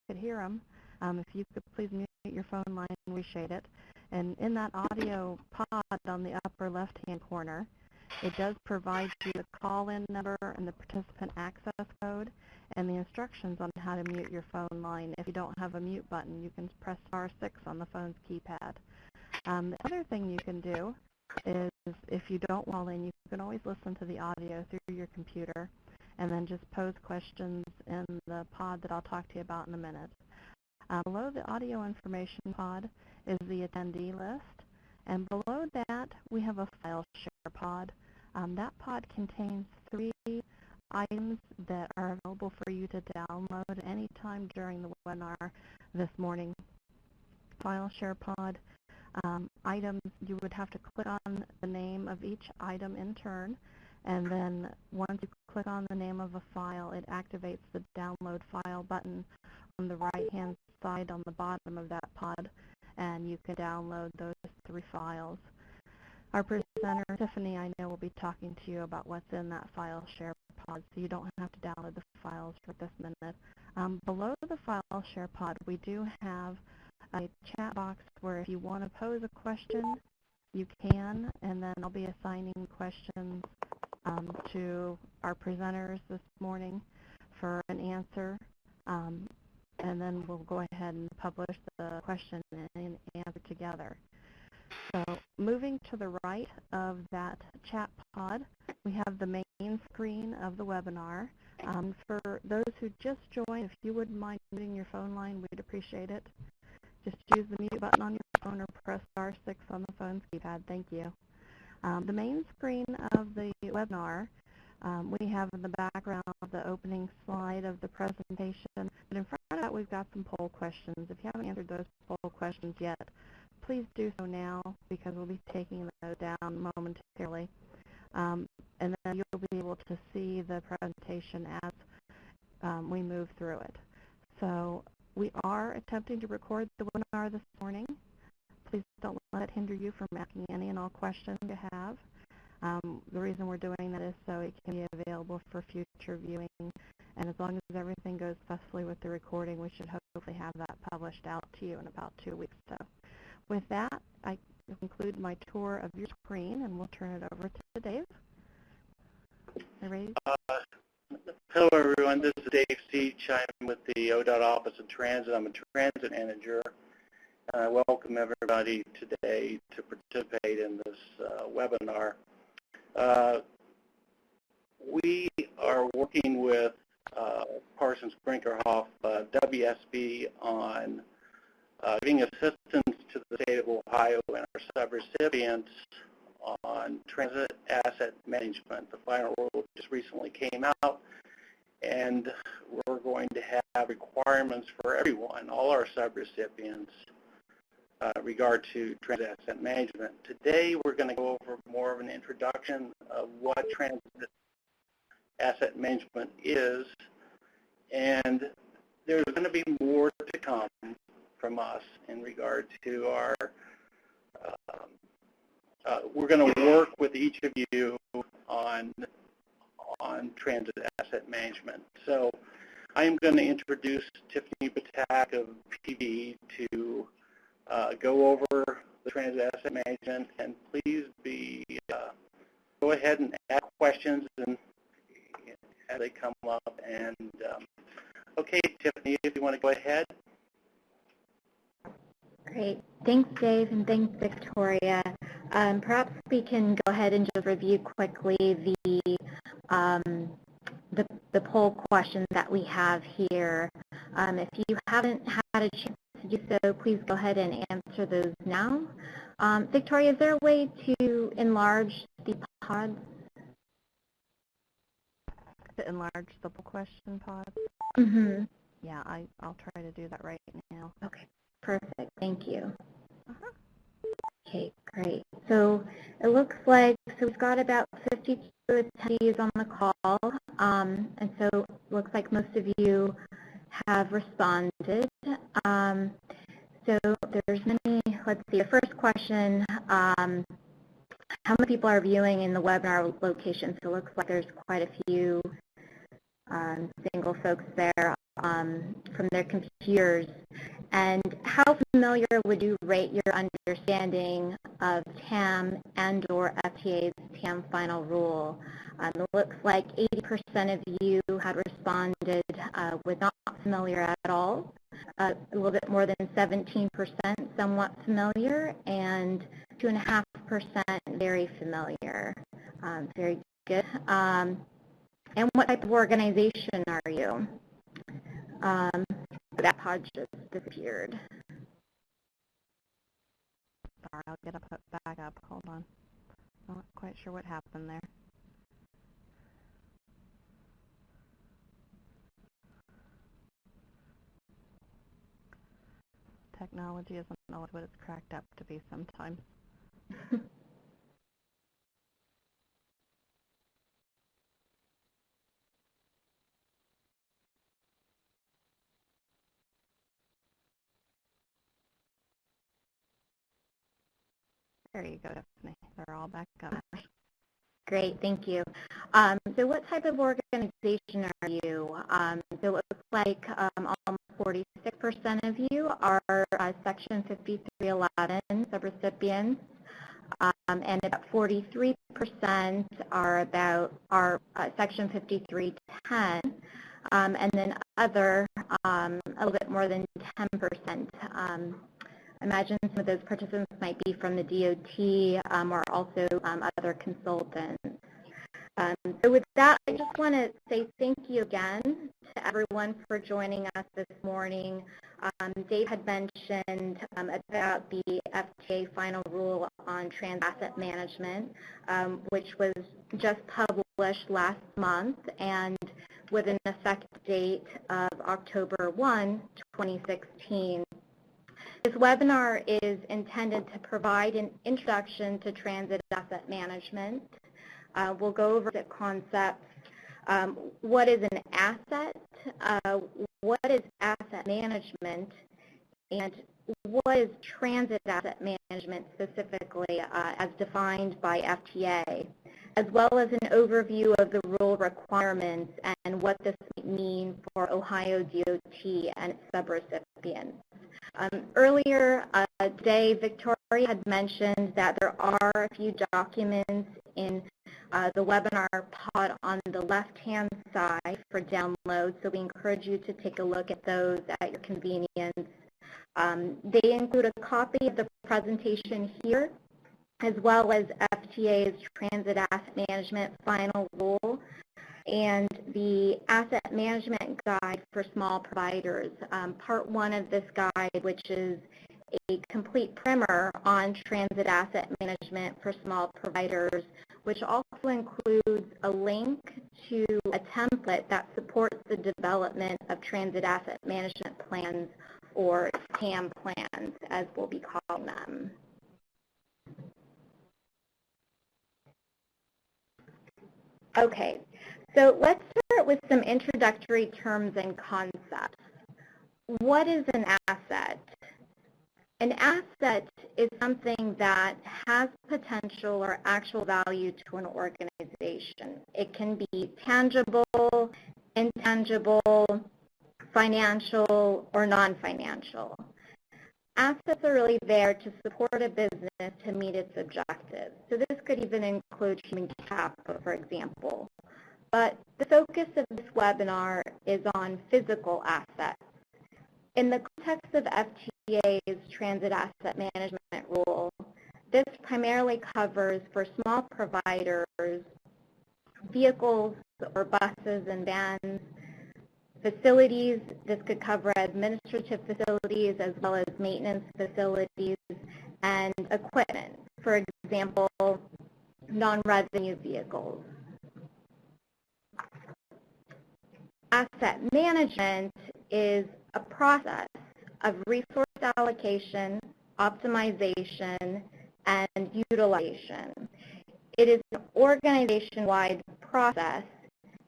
could hear them. If you could please mute your phone line, we appreciate it. And in that audio pod on the upper left-hand corner, it does provide you the call-in number and the participant access code and the instructions on how to mute your phone line. If you don't have a mute button, you can press star 6 on the phone's keypad. The other thing you can do is if you don't call in, you can always listen to the audio through your computer and then just pose questions in the pod that I'll talk to you about in a minute. Below the audio information pod is the attendee list, and below that we have a file share pod. That pod contains 3 items that are available for you to download anytime during the webinar this morning. File share pod items, you would have to click on the name of each item in turn, and then once you click on the name of a file, it activates the download file button on the right-hand side on the bottom of that pod, and you can download those 3 files. Our presenter, Tiffany, I know will be talking to you about what's in that file share pod, so you don't have to download the files for this minute. Below the file share pod, we do have a chat box where if you want to pose a question, you can, and then I'll be assigning questions to our presenters this morning for an answer, and then we'll go ahead and publish the question and answer together. So moving to the right of that chat pod, we have the main screen of the webinar. For those who just joined, if you wouldn't mind muting your phone line, we'd appreciate it. Just use the mute button on your phone or press star 6 on the phone's keypad. Thank you. The main screen of the webinar, we have in the background the opening slide of the presentation. But in front of that, we've got some poll questions. If you haven't answered those poll questions yet, please do so now because we'll be taking those down momentarily. And then you'll be able to see the presentation as we move through it. So we are attempting to record the webinar this morning. Please don't let it hinder you from asking any and all questions you have. The reason we're doing that is so it can be available for future viewing. And as long as everything goes successfully with the recording, we should hopefully have that published out to you in about 2 weeks. So with that, I conclude my tour of your screen, and we'll turn it over to Dave. Are you ready? Hello, everyone. This is Dave Seach. I'm with the ODOT Office of Transit. I'm a transit manager. I welcome everybody today to participate in this webinar. We are working with Parsons Brinkerhoff, WSB, on giving assistance to the state of Ohio and our sub-recipients on transit asset management. The final rule just recently came out, and we're going to have requirements for everyone, all our sub-recipients, regard to transit asset management. Today, we're going to go over more of an introduction of what transit asset management is, and there's going to be more to come from us in regard to our, we're going to work with each of you on transit asset management. So I am going to introduce Tiffany Batak of PV to go over the transit asset management, and please go ahead and ask questions and as they come up. And okay, Tiffany, if you want to go ahead. Great. Thanks, Dave, and thanks, Victoria. Perhaps we can go ahead and just review quickly the poll question that we have here. If you haven't had a chance to do so, please go ahead and answer those now. Victoria, is there a way to enlarge the pods? To enlarge the poll question pod? Mm-hmm. Yeah, I'll try to do that right now. Okay, perfect. Thank you. Uh-huh. Okay, great. So it looks like we've got about 52 attendees on the call, and so it looks like most of you have responded. So there's many. Let's see. The first question: how many people are viewing in the webinar location? So it looks like there's quite a few single folks there. from their computers. And how familiar would you rate your understanding of TAM and/or FTA's TAM final rule? It looks like 80% of you had responded with not familiar at all, a little bit more than 17% somewhat familiar, and 2.5% very familiar. Very good. And what type of organization are you? That pod just disappeared. Sorry, I'll get it back up. Hold on. Not quite sure what happened there. Technology isn't always what it's cracked up to be sometimes. There you go, Daphne. They're all back up. Great, thank you. So what type of organization are you? So it looks like almost 46% of you are Section 5311 subrecipients, and about 43% are Section 5310, and then other, a little bit more than 10%. Imagine some of those participants might be from the DOT or also other consultants. So with that, I just want to say thank you again to everyone for joining us this morning. Dave had mentioned about the FTA final rule on trans asset management, which was just published last month and with an effective date of October 1, 2016. This webinar is intended to provide an introduction to transit asset management. We'll go over the concepts. What is an asset? What is asset management? And what is transit asset management specifically as defined by FTA? As well as an overview of the rule requirements and what this might mean for Ohio DOT and its subrecipients. Earlier today, Victoria had mentioned that there are a few documents in the webinar pod on the left-hand side for download, so we encourage you to take a look at those at your convenience. They include a copy of the presentation here, as well as FTA's Transit Asset Management Final Rule and the Asset Management Guide for Small Providers. Part 1 of this guide, which is a complete primer on transit asset management for small providers, which also includes a link to a template that supports the development of transit asset management plans, or TAM plans, as we'll be calling them. Okay, so let's start with some introductory terms and concepts. What is an asset? An asset is something that has potential or actual value to an organization. It can be tangible, intangible, financial, or non-financial. Assets are really there to support a business to meet its objectives. So this could even include human capital, for example. But the focus of this webinar is on physical assets. In the context of FTA's Transit Asset Management Rule, this primarily covers for small providers vehicles or buses and vans, facilities. This could cover administrative facilities as well as maintenance facilities, and equipment, for example, non-revenue vehicles. Asset management is a process of resource allocation, optimization, and utilization. It is an organization-wide process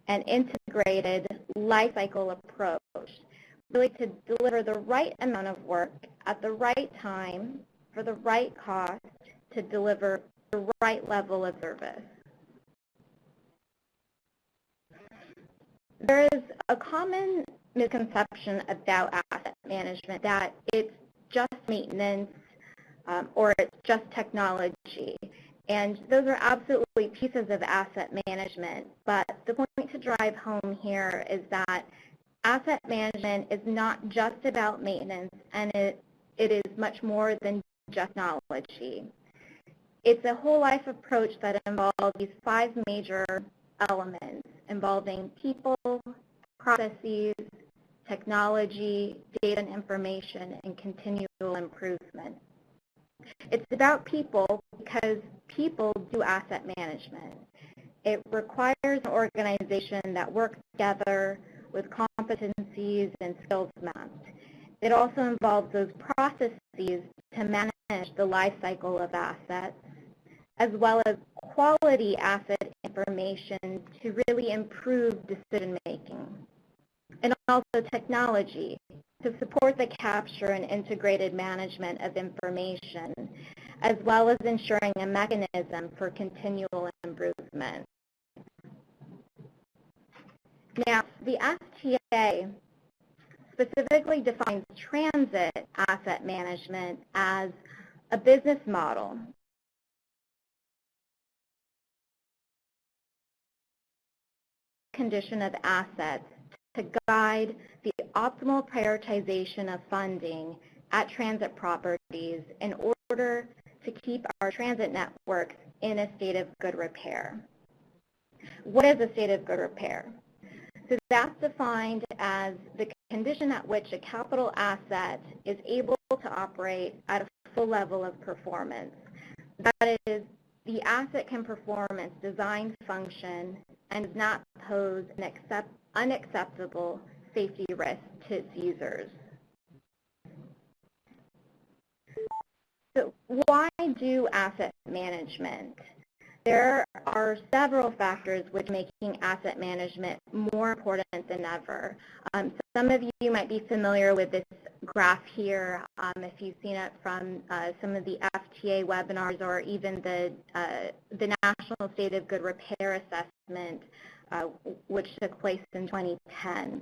and integrated lifecycle approach, really to deliver the right amount of work at the right time for the right cost to deliver the right level of service. There is a common misconception about asset management, that it's just maintenance or it's just technology. And those are absolutely pieces of asset management. But the point to drive home here is that asset management is not just about maintenance, and it is much more than just technology. It's a whole life approach that involves these 5 major elements involving people, processes, technology, data and information, and continual improvement. It's about people because people do asset management. It requires an organization that works together with competencies and skills mapped. It also involves those processes to manage the life cycle of assets, as well as quality asset information to really improve decision making. And also technology to support the capture and integrated management of information, as well as ensuring a mechanism for continual improvement. Now, the STA specifically defines transit asset management as a business model condition of assets to guide the optimal prioritization of funding at transit properties in order to keep our transit networks in a state of good repair. What is a state of good repair? So that's defined as the condition at which a capital asset is able to operate at a full level of performance. That is, the asset can perform its design function and does not pose an unacceptable safety risk to its users. So why do asset management? There are several factors which are making asset management more important than ever. Some of you might be familiar with this graph here if you've seen it from some of the FTA webinars or even the National State of Good Repair Assessment, which took place in 2010.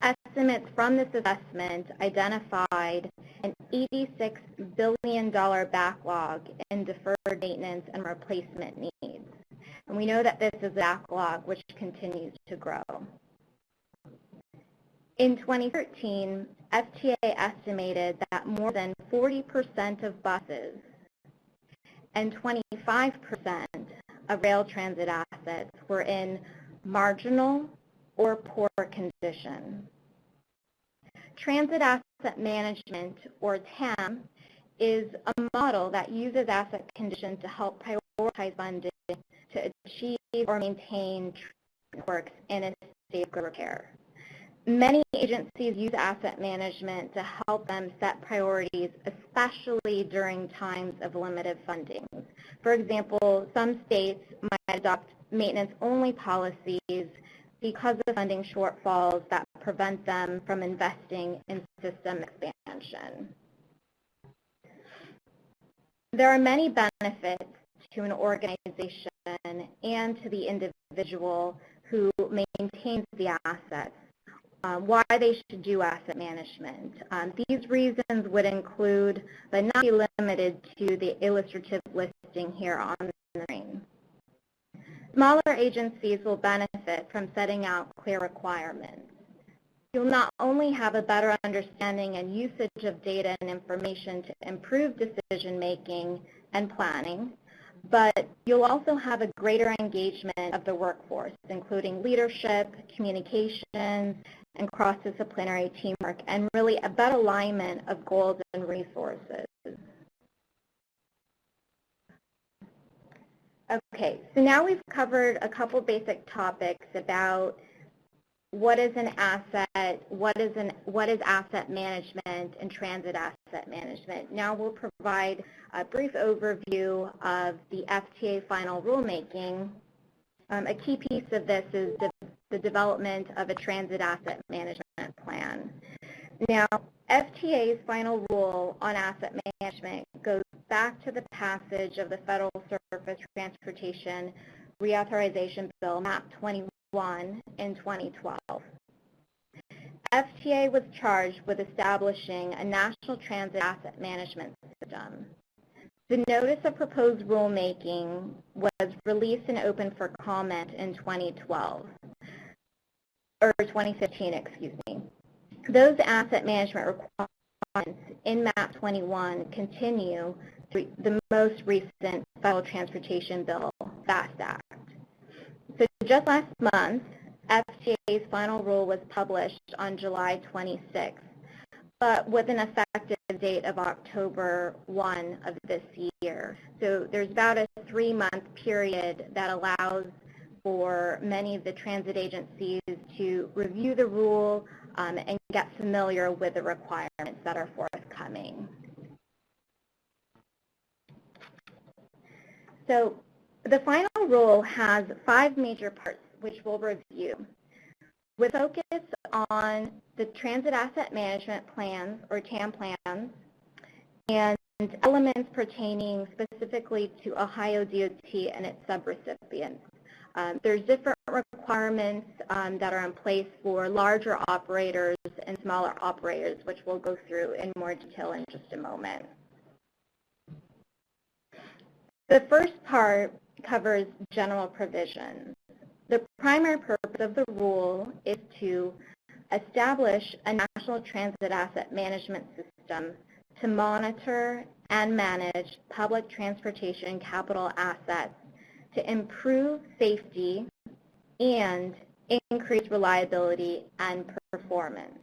Estimates from this assessment identified an $86 billion backlog in deferred maintenance and replacement needs. And we know that this is a backlog which continues to grow. In 2013, FTA estimated that more than 40% of buses and 25% of rail transit assets were in marginal or poor condition. Transit asset management, or TAM, is a model that uses asset condition to help prioritize funding to achieve or maintain networks in a state of good repair. Many agencies use asset management to help them set priorities, especially during times of limited funding. For example, some states might adopt maintenance-only policies because of funding shortfalls that prevent them from investing in system expansion. There are many benefits to an organization and to the individual who maintains the assets, why they should do asset management. These reasons would include, but not be limited to, the illustrative listing here on the screen. Smaller agencies will benefit from setting out clear requirements. You'll not only have a better understanding and usage of data and information to improve decision-making and planning, but you'll also have a greater engagement of the workforce, including leadership, communications, and cross-disciplinary teamwork, and really a better alignment of goals and resources. Okay, so now we've covered a couple basic topics about what is an asset, what is asset management, and transit asset management. Now we'll provide a brief overview of the FTA final rulemaking. A key piece of this is the development of a transit asset management plan. Now, FTA's final rule on asset management goes back to the passage of the Federal Surface Transportation Reauthorization Bill, MAP 21, in 2012. FTA was charged with establishing a national transit asset management system. The notice of proposed rulemaking was released and open for comment in 2012, or 2015, excuse me. Those asset management requirements in MAP 21 continue through the most recent Federal Transportation Bill, FAST Act. So just last month, FTA's final rule was published on July 26th, but with an effective date of October 1 of this year. So there's about a 3-month period that allows for many of the transit agencies to review the rule and get familiar with the requirements that are forthcoming. So the final rule has 5 major parts, which we'll review, with focus on the transit asset management plans, or TAM plans, and elements pertaining specifically to Ohio DOT and its subrecipients. There's different requirements that are in place for larger operators and smaller operators, which we'll go through in more detail in just a moment. The first part covers general provisions. The primary purpose of the rule is to establish a national transit asset management system to monitor and manage public transportation capital assets to improve safety and increase reliability and performance.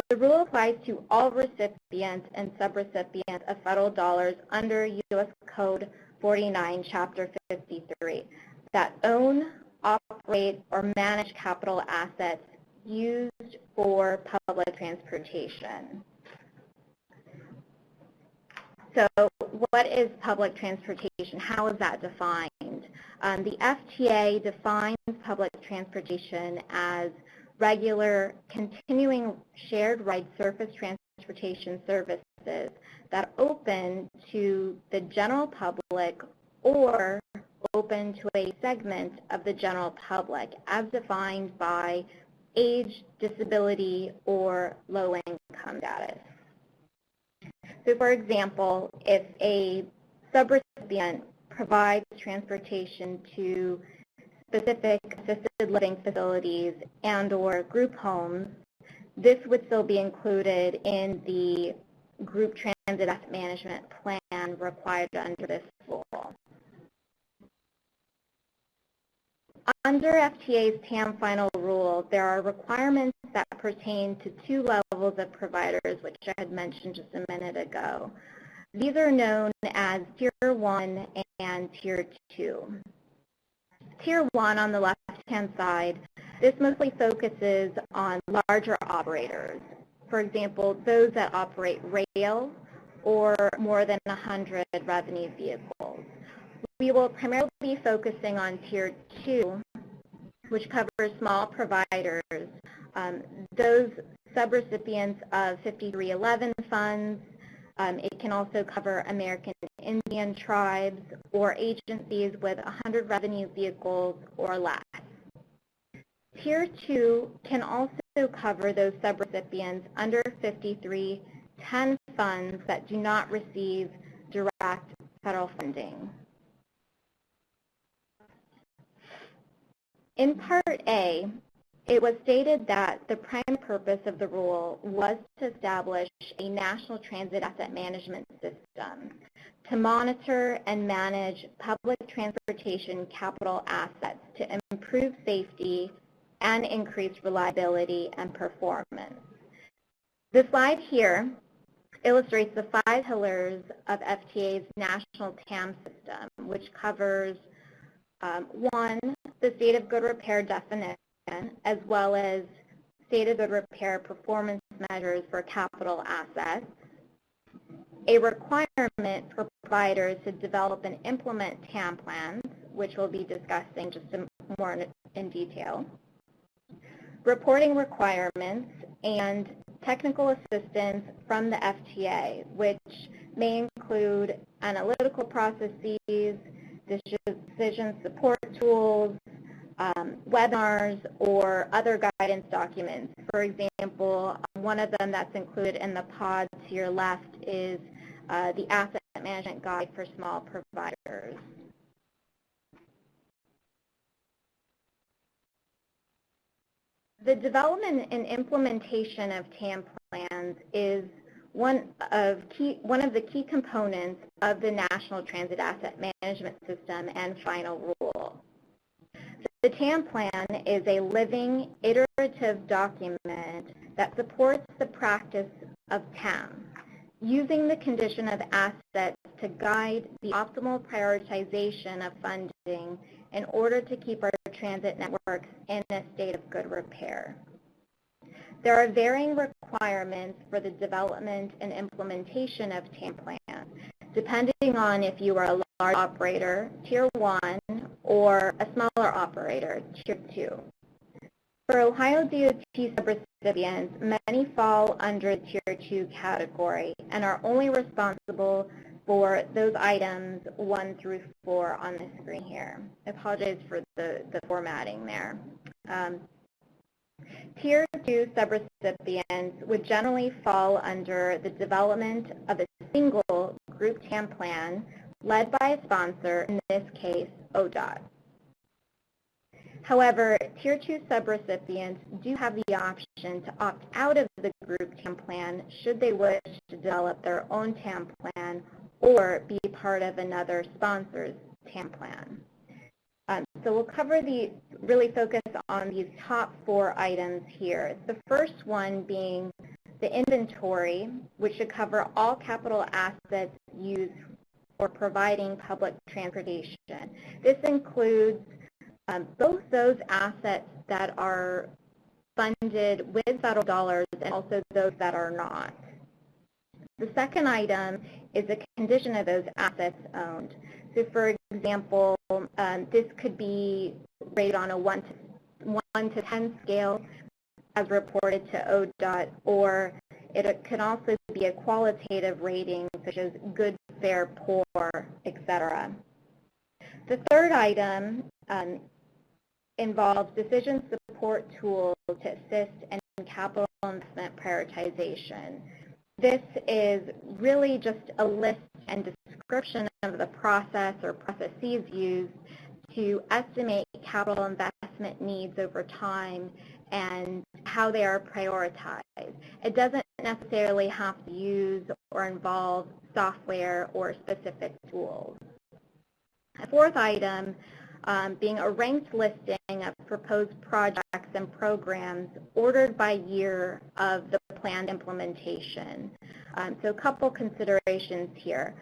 The rule applies to all recipients and subrecipients of federal dollars under U.S. Code 49, Chapter 53, that own, operate, or manage capital assets used for public transportation. So what is public transportation? How is that defined? The FTA defines public transportation as regular, continuing shared ride surface transportation services that are open to the general public or open to a segment of the general public as defined by age, disability, or low-income status. So for example, if a subrecipient provides transportation to specific assisted living facilities and or group homes, this would still be included in the group transit asset management plan required under this rule. Under FTA's TAM final rule, there are requirements that pertain to 2 levels of providers, which I had mentioned just a minute ago. These are known as Tier 1 and Tier 2. Tier 1 on the left-hand side, this mostly focuses on larger operators. For example, those that operate rail or more than 100 revenue vehicles. We will primarily be focusing on Tier 2, which covers small providers, those subrecipients of 5311 funds. It can also cover American Indian tribes or agencies with 100 revenue vehicles or less. Tier 2 can also cover those subrecipients under 5310 funds that do not receive direct federal funding. In Part A, it was stated that the prime purpose of the rule was to establish a national transit asset management system to monitor and manage public transportation capital assets to improve safety and increase reliability and performance. The slide here illustrates the 5 pillars of FTA's national TAM system, which covers 1, the state of good repair definition, as well as state of good repair performance measures for capital assets, a requirement for providers to develop and implement TAM plans, which we'll be discussing just more in detail, reporting requirements, and technical assistance from the FTA, which may include analytical processes, decision support tools, webinars or other guidance documents. For example, one of them that's included in the pod to your left is the Asset Management Guide for Small Providers. The development and implementation of TAM plans is one of the key components of the National Transit Asset Management System and final rule. The TAM plan is a living, iterative document that supports the practice of TAM, using the condition of assets to guide the optimal prioritization of funding in order to keep our transit networks in a state of good repair. There are varying requirements for the development and implementation of TAM plans, depending on if you are a large operator, Tier 1, or a smaller operator, Tier 2. For Ohio DOT subrecipients, many fall under the Tier 2 category and are only responsible for those items 1 through 4 on the screen here. I apologize for the formatting there. Tier 2 subrecipients would generally fall under the development of a single group TAM plan led by a sponsor, in this case, ODOT. However, Tier 2 subrecipients do have the option to opt out of the group TAM plan should they wish to develop their own TAM plan or be part of another sponsor's TAM plan. So we'll really focus on these top 4 items here. The first one being the inventory, which should cover all capital assets used for providing public transportation. This includes both those assets that are funded with federal dollars and also those that are not. The second item is the condition of those assets owned. So for example, this could be rated on a 1 to 10 scale as reported to ODOT, or it could also be a qualitative rating such as good, fair, poor, etc. The third item involves decision support tools to assist in capital investment prioritization. This is really just a list and description of the process or processes used to estimate capital investment needs over time and how they are prioritized. It doesn't necessarily have to use or involve software or specific tools. A fourth item being a ranked listing of proposed projects and programs ordered by year of the planned implementation. So a couple considerations here.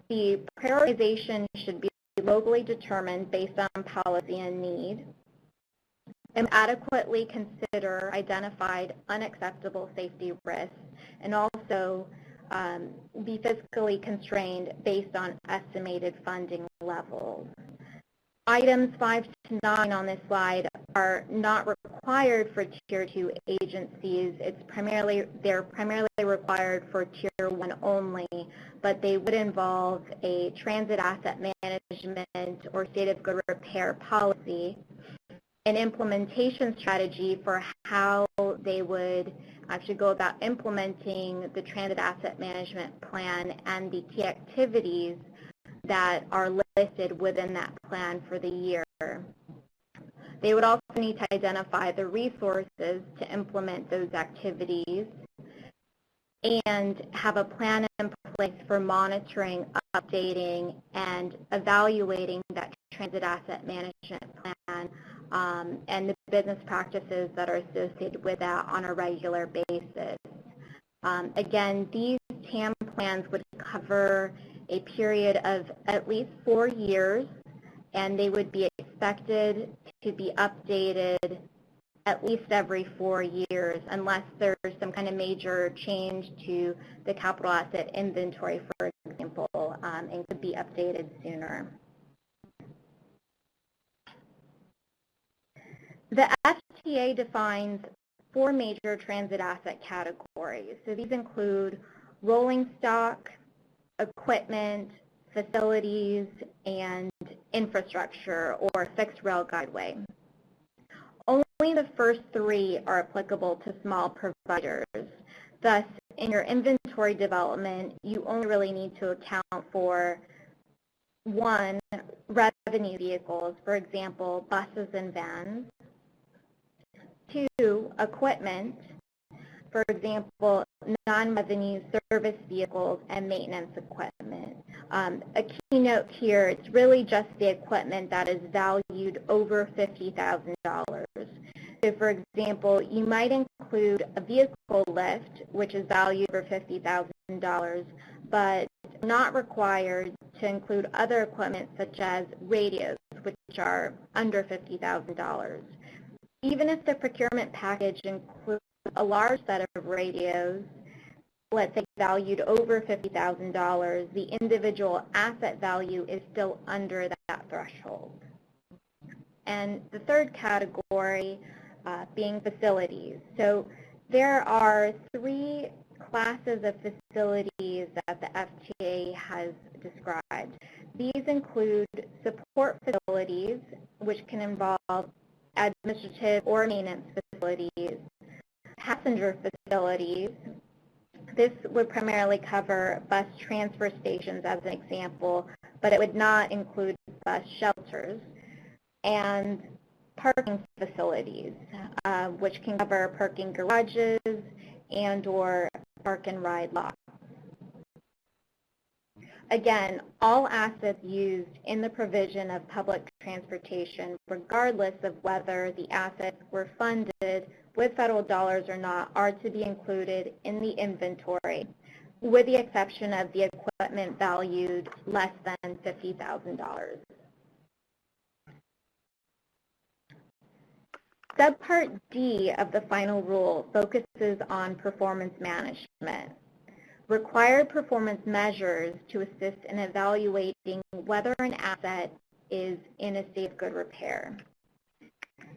The prioritization should be locally determined based on policy and need, and adequately consider identified unacceptable safety risks, and also be fiscally constrained based on estimated funding levels. Items 5 to 9 on this slide are not required for Tier 2 agencies. They're primarily required for Tier 1 only, but they would involve a transit asset management or state of good repair policy, an implementation strategy for how they would actually go about implementing the transit asset management plan, and the key activities that are listed within that plan for the year. They would also need to identify the resources to implement those activities and have a plan in place for monitoring, updating, and evaluating that transit asset management plan and the business practices that are associated with that on a regular basis. Again, these TAM plans would cover a period of at least 4 years, and they would be expected to be updated at least every 4 years unless there's some kind of major change to the capital asset inventory, for example, and could be updated sooner. The FTA defines 4 major transit asset categories. So these include rolling stock, equipment, facilities, and infrastructure or fixed rail guideway. only the first three are applicable to small providers. Thus, in your inventory development, you only really need to account for 1, revenue vehicles, for example, buses and vans. 2, equipment, for example, non-revenue service vehicles and maintenance equipment. A key note here, it's really just the equipment that is valued over $50,000. So for example, you might include a vehicle lift, which is valued over $50,000, but not required to include other equipment such as radios, which are under $50,000. Even if the procurement package includes a large set of radios, let's say valued over $50,000, the individual asset value is still under that threshold. And the third category being facilities. So there are 3 classes of facilities that the FTA has described. These include support facilities, which can involve administrative or maintenance facilities, passenger facilities. This would primarily cover bus transfer stations as an example, but it would not include bus shelters, and parking facilities, which can cover parking garages and or park and ride lots. Again, all assets used in the provision of public transportation, regardless of whether the assets were funded with federal dollars or not, are to be included in the inventory, with the exception of the equipment valued less than $50,000. Subpart D of the final rule focuses on performance management. Required performance measures to assist in evaluating whether an asset is in a state of good repair.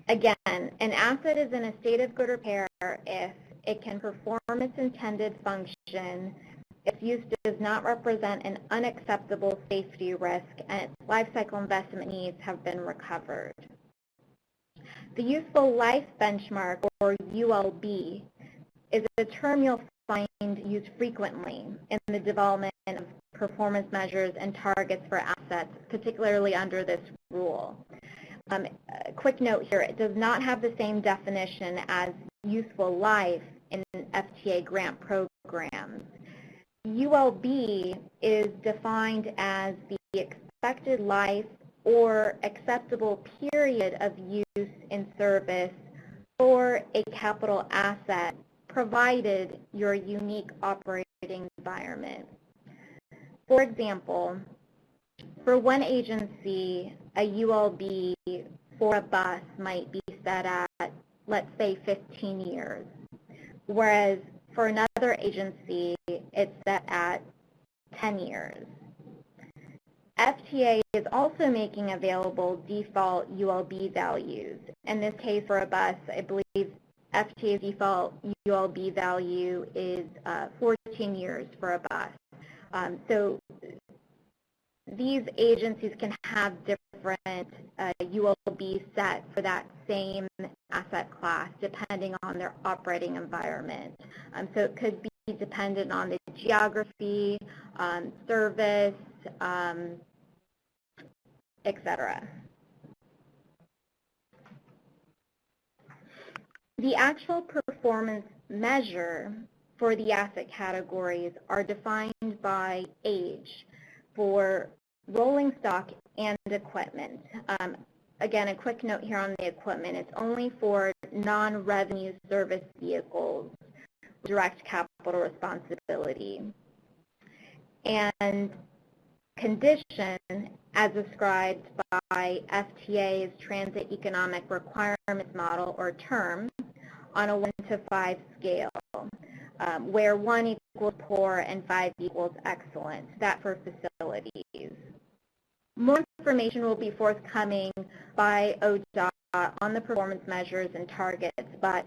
Again, an asset is in a state of good repair if it can perform its intended function, its use does not represent an unacceptable safety risk, and its lifecycle investment needs have been recovered. The useful life benchmark, or ULB, is a term you'll find used frequently in the development of performance measures and targets for assets, particularly under this rule. A quick note here, it does not have the same definition as useful life in FTA grant programs. ULB is defined as the expected life or acceptable period of use in service for a capital asset, provided your unique operating environment. For example, for one agency, a ULB for a bus might be set at, let's say, 15 years, whereas for another agency, it's set at 10 years. FTA is also making available default ULB values. In this case, for a bus, I believe FTA's default ULB value is 14 years for a bus. So these agencies can have different ULB set for that same asset class depending on their operating environment. So it could be dependent on the geography, service, etc. The actual performance measure for the asset categories are defined by age for rolling stock and equipment. Again, a quick note here on the equipment. It's only for non-revenue service vehicles, direct capital responsibility. And condition, as described by FTA's Transit Economic Requirements Model, or TAM, on a 1 to 5 scale, where 1 equals poor and 5 equals excellent, that for facilities. More information will be forthcoming by ODOT on the performance measures and targets, but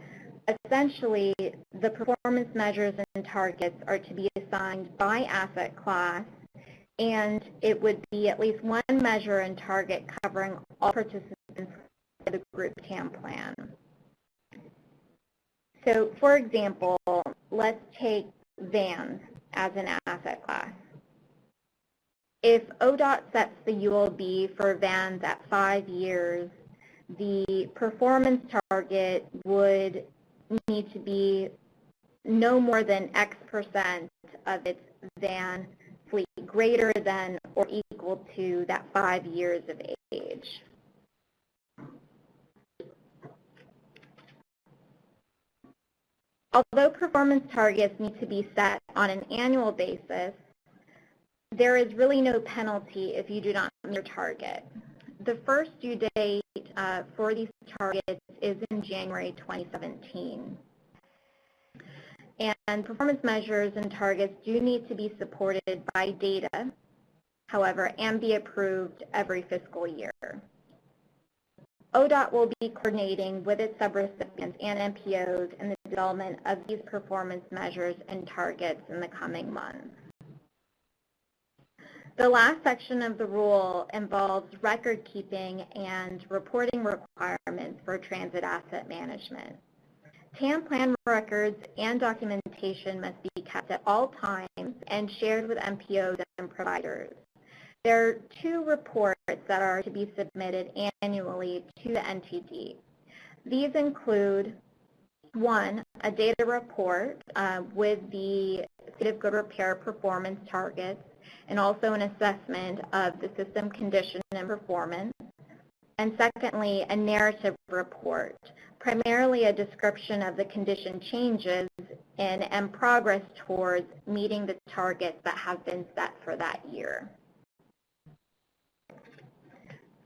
essentially the performance measures and targets are to be assigned by asset class, and it would be at least one measure and target covering all participants of the group TAM plan. So, for example, let's take vans as an asset class. If ODOT sets the ULB for vans at 5 years, the performance target would need to be no more than X% of its van fleet greater than or equal to that 5 years of age. Although performance targets need to be set on an annual basis, there is really no penalty if you do not meet your target. The first due date for these targets is in January 2017. And performance measures and targets do need to be supported by data, however, and be approved every fiscal year. ODOT will be coordinating with its subrecipients and MPOs in the development of these performance measures and targets in the coming months. The last section of the rule involves record keeping and reporting requirements for transit asset management. TAM plan records and documentation must be kept at all times and shared with MPOs and providers. There are 2 reports that are to be submitted annually to the NTD. These include, 1, a data report with the state of good repair performance targets, and also an assessment of the system condition and performance. And secondly, a narrative report, primarily a description of the condition changes and progress towards meeting the targets that have been set for that year.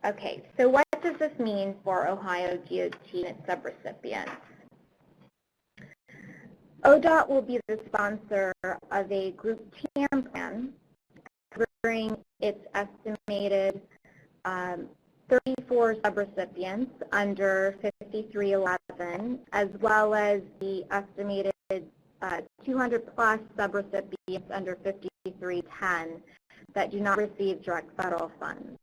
Okay, so what does this mean for Ohio DOT and its subrecipients? ODOT will be the sponsor of a group TAM plan covering its estimated 34 subrecipients under 5311, as well as the estimated 200 plus subrecipients under 5310 that do not receive direct federal funds.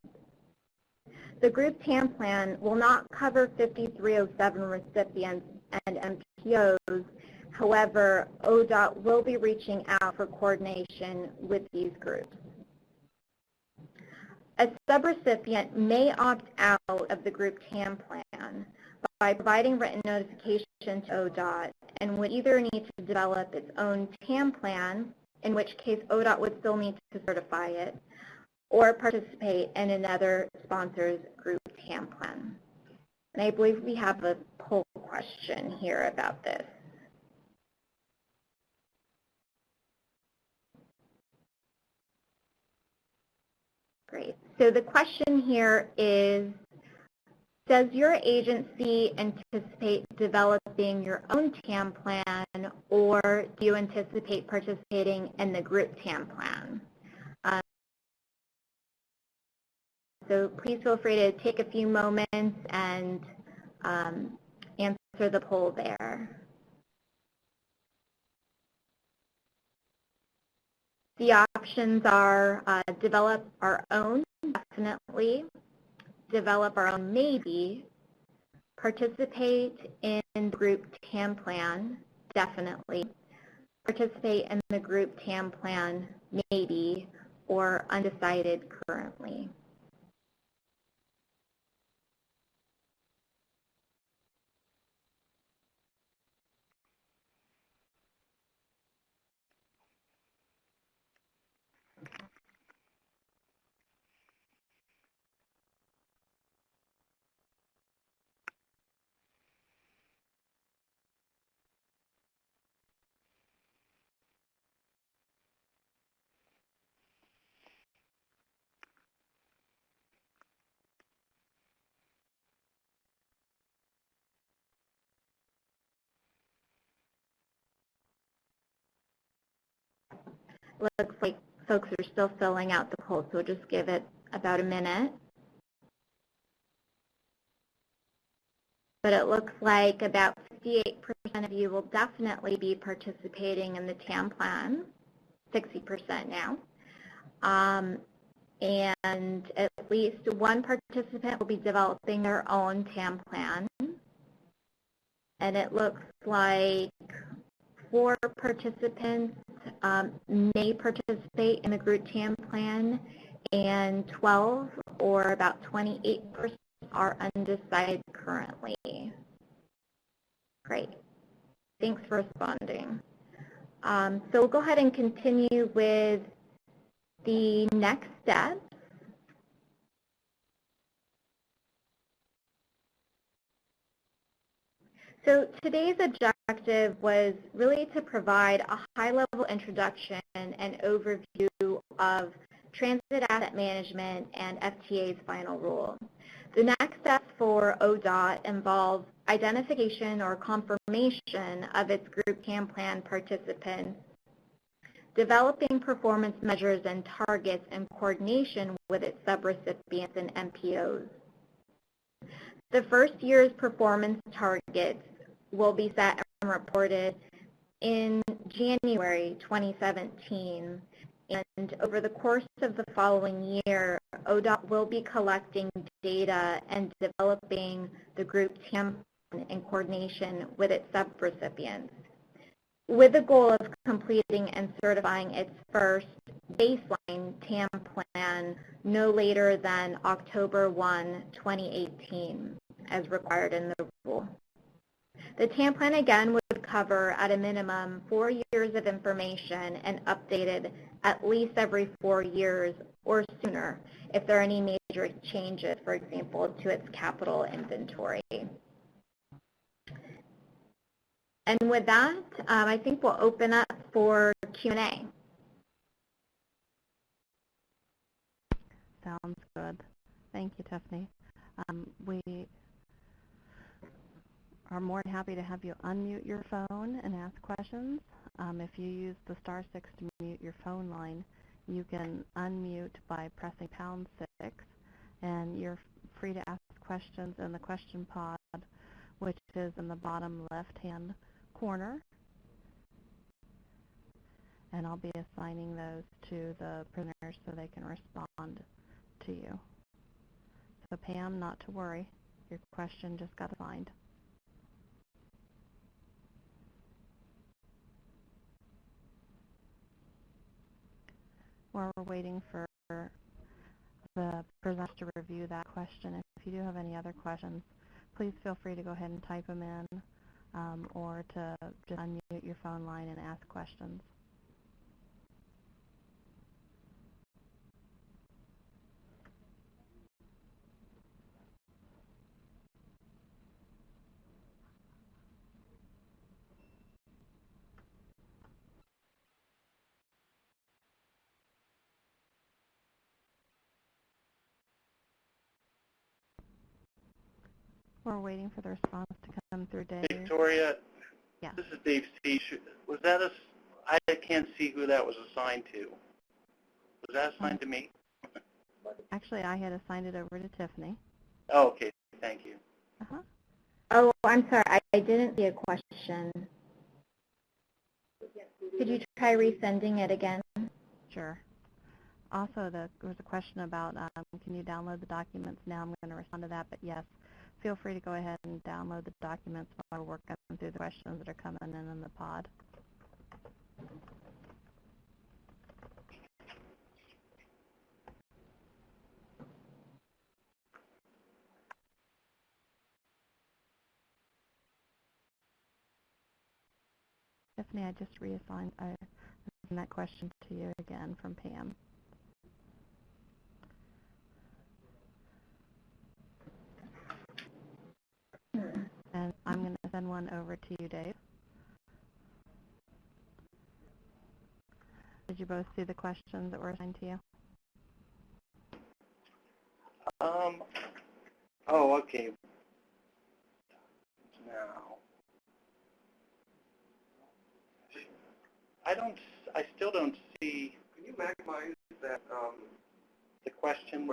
The group TAM plan will not cover 5307 recipients and MPOs. However, ODOT will be reaching out for coordination with these groups. A subrecipient may opt out of the group TAM plan by providing written notification to ODOT and would either need to develop its own TAM plan, in which case ODOT would still need to certify it, or participate in another sponsor's group TAM plan. And I believe we have a poll question here about this. Great. So the question here is, does your agency anticipate developing your own TAM plan, or do you anticipate participating in the group TAM plan? So please feel free to take a few moments and answer the poll there. The options are develop our own, definitely, develop our own, maybe, participate in the group TAM plan, definitely, participate in the group TAM plan, maybe, or undecided currently. Looks like folks are still filling out the poll, so we'll just give it about a minute. But it looks like about 58% of you will definitely be participating in the TAM plan, 60% now. And at least one participant will be developing their own TAM plan. and it looks like 4 participants may participate in the group TAM plan, and 12, or about 28%, are undecided currently. Great. Thanks for responding. So we'll go ahead and continue with the next steps. So today's objective was really to provide a high-level introduction and overview of transit asset management and FTA's final rule. The next steps for ODOT involve identification or confirmation of its group TAM plan participants, developing performance measures and targets in coordination with its subrecipients and MPOs. The first year's performance targets will be set and reported in January 2017. And over the course of the following year, ODOT will be collecting data and developing the group TAM plan in coordination with its subrecipients, with the goal of completing and certifying its first baseline TAM plan no later than October 1, 2018, as required in the rule. The TAM plan again would cover at a minimum 4 years of information and updated at least every 4 years or sooner if there are any major changes, for example, to its capital inventory. And with that, I think we'll open up for Q&A. Sounds good. Thank you, Tiffany. We are more than happy to have you unmute your phone and ask questions. If you use the *6 to mute your phone line, you can unmute by pressing #6, and you're free to ask questions in the question pod, which is in the bottom left-hand corner. And I'll be assigning those to the presenters so they can respond to you. So Pam, not to worry, your question just got assigned. While we're waiting for the presenter to review that question, if you do have any other questions, please feel free to go ahead and type them in or to just unmute your phone line and ask questions. We're waiting for the response to come through, Dave. Victoria, Yeah. this is Dave C. Was that I can't see who that was assigned to. Was that assigned to me? Actually, I had assigned it over to Tiffany. Oh, okay. Thank you. Uh-huh. Oh, I'm sorry. I didn't see a question. Could you try resending it again? Sure. Also, there was a question about can you download the documents now? I'm going to respond to that, but yes, feel free to go ahead and download the documents while we're working through the questions that are coming in the pod. Tiffany, I just reassigned that question to you again from Pam. And I'm going to send one over to you, Dave. Did you both see the questions that were assigned to you? Oh, okay. Now, I still don't see. Can you maximize that The question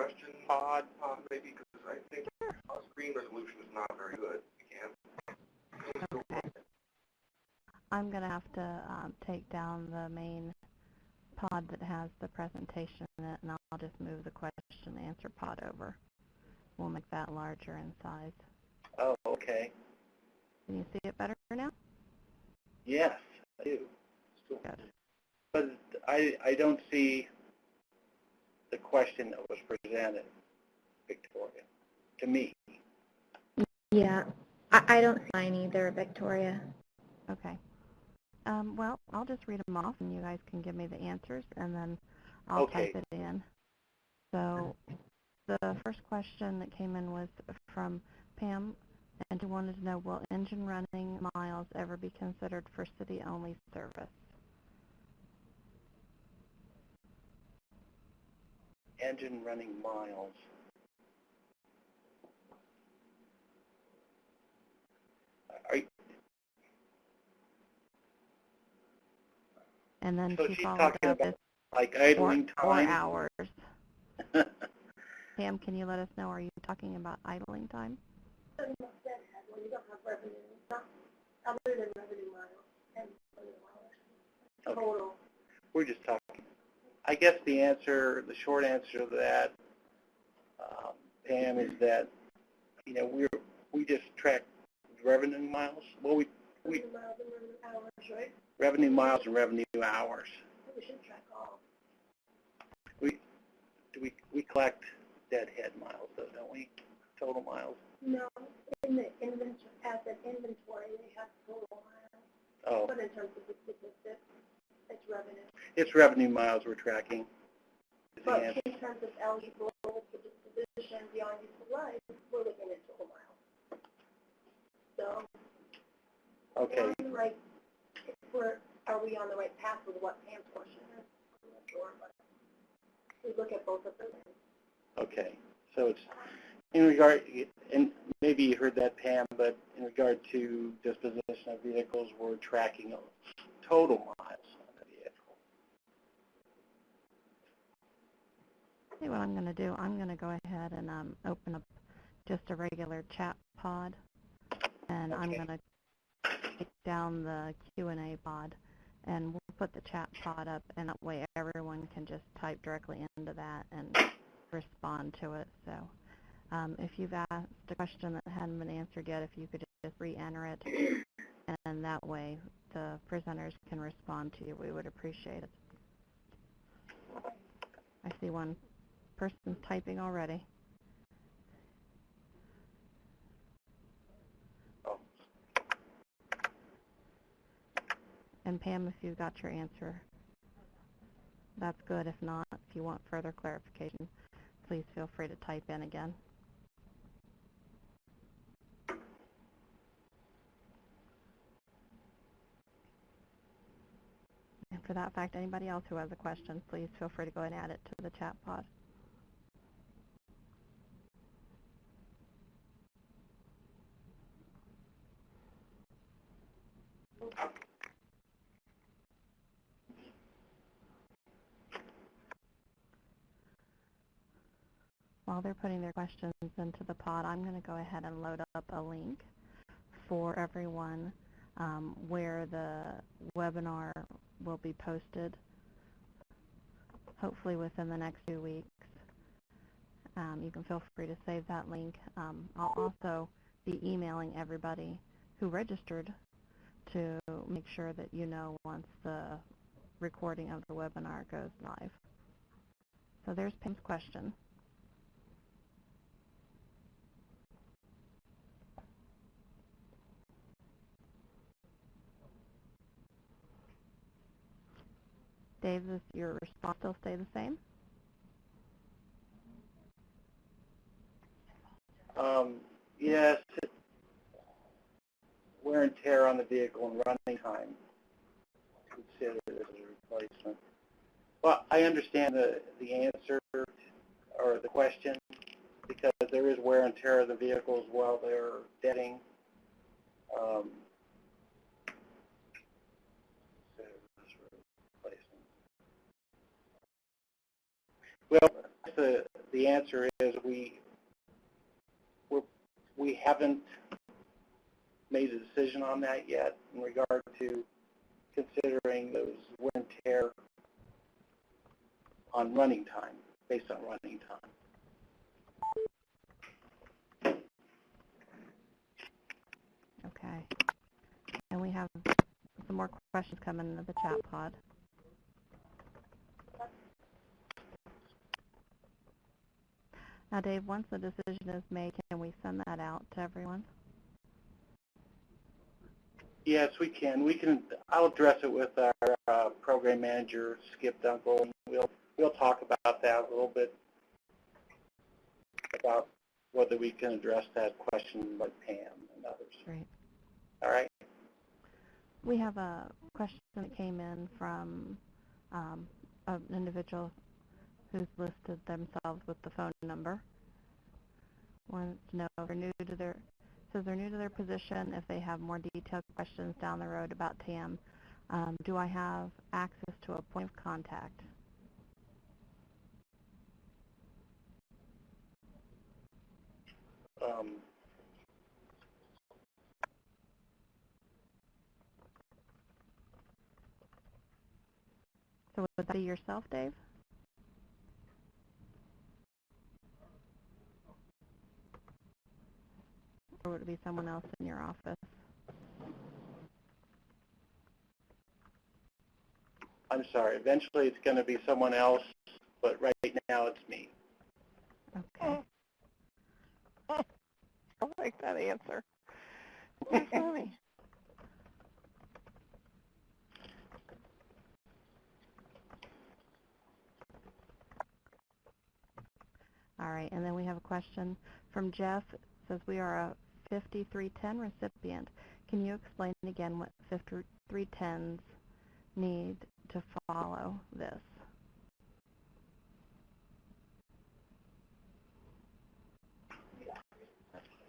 pod? maybe, because I think our screen resolution is not very good. You can. Okay. I'm going to have to take down the main pod that has the presentation in it, and I'll just move the question and answer pod over. We'll make that larger in size. Oh, okay. Can you see it better now? Yes, I do. Still. Good. But I don't see the question that was presented, Victoria, to me. Yeah, I don't see mine either, Victoria. Okay. Well, I'll just read them off, and you guys can give me the answers, and then I'll Okay. type it in. So the first question that came in was from Pam, and she wanted to know, will engine running miles ever be considered for city-only service? Engine running miles. And then So she she's followed talking up about with like idling or time? hours. Pam, can you let us know, are you talking about idling time? When you don't have revenue, not other than revenue miles and revenue miles. Okay. Total. We're just talking. I guess the short answer to that, Pam, is that, you know, we just track revenue miles. Well, Revenue miles and revenue hours, right? revenue miles and revenue hours. We should track all. We collect deadhead miles, though, don't we? Total miles. No, in the inventory, as an inventory, they have total miles. Oh, But in terms of the statistics, it's revenue. it's revenue miles we're tracking. Is the But answer. in terms of eligible for disposition beyond useful life, we're looking at total miles. So, Okay. we're on the right, are we on the right path with what Pam's question is? I'm not sure, but we look at both of them. Okay. So it's in regard, and maybe you heard that, Pam, but in regard to disposition of vehicles, we're tracking total miles on the vehicle. See what I'm going to do. I'm going to go ahead and open up just a regular chat pod, and I'm Okay. going to take down the Q&A pod, and we'll put the chat pod up, and that way everyone can just type directly into that and respond to it. So if you've asked a question that hadn't been answered yet, if you could just re-enter it, and that way the presenters can respond to you, we would appreciate it. I see one person typing already. Oh. And Pam, if you've got your answer, that's good. If not, if you want further clarification, please feel free to type in again. And for that fact, anybody else who has a question, please feel free to go and add it to the chat pod. While they're putting their questions into the pod, I'm going to go ahead and load up a link for everyone where the webinar will be posted, hopefully within the next 2 weeks. You can feel free to save that link. I'll also be emailing everybody who registered to make sure that you know once the recording of the webinar goes live. So there's Pam's question. Dave, does your response still stay the same? Yes, wear and tear on the vehicle and running time considered as a replacement. Well, I understand the answer or the question, because there is wear and tear of the vehicles while they're deading. Well, the answer is we haven't made a decision on that yet in regard to considering those wear and tear on running time, based on running time. Okay. have some more questions coming into the chat pod. Now, Dave, once the decision is made, can we send that out to everyone? Yes, we can. I'll address it with our program manager, Skip Dunkel, and we'll talk about that a little bit, about whether we can address that question like Pam and others. Great. All right. We have a question that came in from an individual who's listed themselves with the phone number. Wants to know if they're new to their position, if they have more detailed questions down the road about TAM. Do I have access to a point of contact? So would that be yourself, Dave? Or would it be someone else in your office? I'm sorry. Eventually it's going to be someone else, but right now it's me. Okay. I like that answer. That's funny. All right, and then we have a question from Jeff. It says, we are a 5310 recipient. Can you explain again what 5310s need to follow this?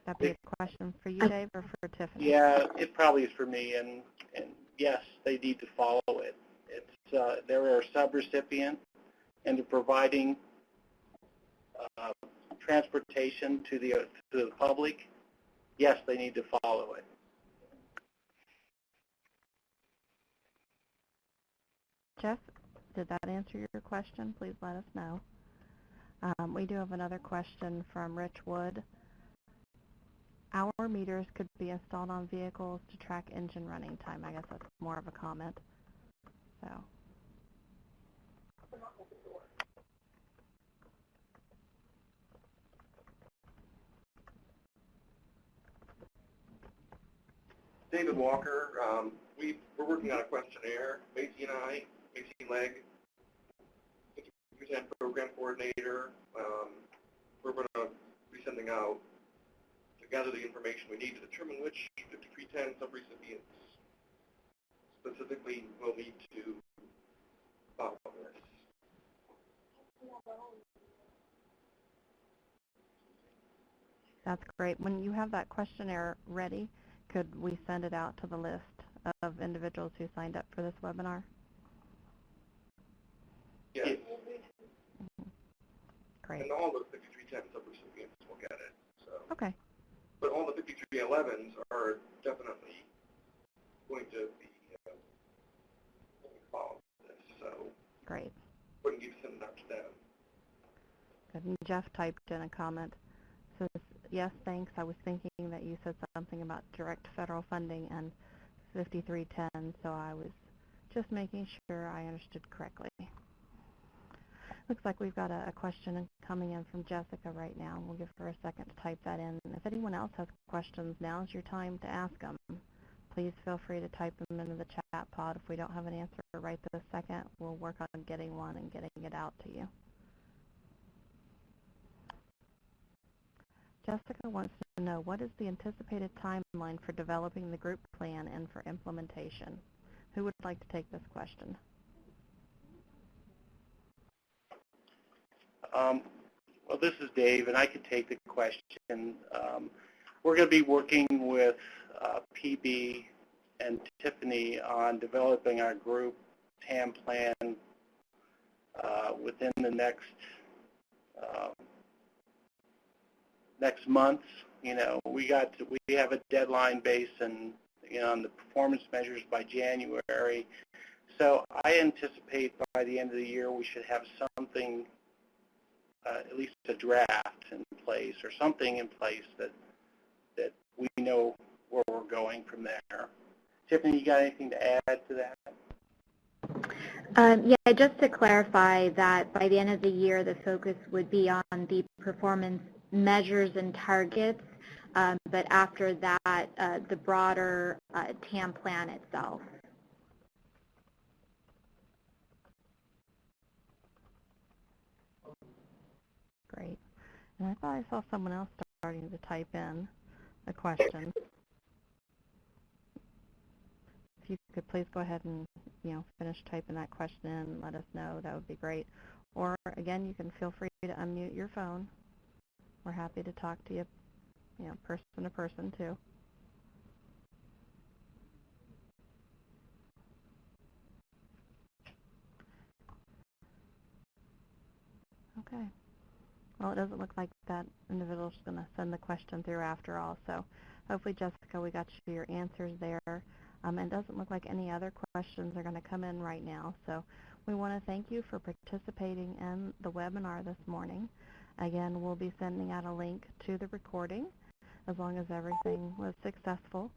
That be a question for you, Dave, or for Tiffany? Yeah, it probably is for me, and yes, they need to follow it. It's they're a subrecipient, and they're providing transportation to the public. Yes, they need to follow it. Jeff, did that answer your question? Please let us know. We do have another question from Rich Wood. Hour meters could be installed on vehicles to track engine running time. I guess that's more of a comment. So. David Walker, we're working on a questionnaire, Macy and I, Macy Legg, 50% program coordinator. We're going to be sending out to gather the information we need to determine which 5310 subrecipients specifically will need to follow this. That's great. When you have that questionnaire ready, could we send it out to the list of individuals who signed up for this webinar? Yes. Mm-hmm. Great. And all the 5310 subrecipients will get it. So. Okay. But all the 5311s are definitely going to be following this. So. Great. Wouldn't need to send it out to them. Good. And Jeff typed in a comment. Says, yes, thanks. I was thinking that you said something about direct federal funding and 5310, so I was just making sure I understood correctly. Looks like we've got a question coming in from Jessica right now. We'll give her a second to type that in. If anyone else has questions, now's your time to ask them. Please feel free to type them into the chat pod. If we don't have an answer right this second, we'll work on getting one and getting it out to you. Jessica wants to know, what is the anticipated timeline for developing the group plan and for implementation? Who would like to take this question? Well, this is Dave, and I could take the question. We're going to be working with PB and Tiffany on developing our group TAM plan within the next month. You know, we have a deadline based on on the performance measures by January. So I anticipate by the end of the year we should have something, at least a draft in place or something in place that we know where we're going from there. Tiffany, you got anything to add to that? Yeah, just to clarify that by the end of the year, the focus would be on the performance measures and targets, but after that, the broader TAM plan itself. Great. And I thought I saw someone else starting to type in a question. If you could please go ahead and, finish typing that question in and let us know, that would be great. Or, again, you can feel free to unmute your phone. We're happy to talk to you, person to person, too. Okay. Well, it doesn't look like that individual's going to send the question through after all, so hopefully, Jessica, we got you your answers there. It doesn't look like any other questions are going to come in right now, so we want to thank you for participating in the webinar this morning. Again, we'll be sending out a link to the recording as long as everything was successful.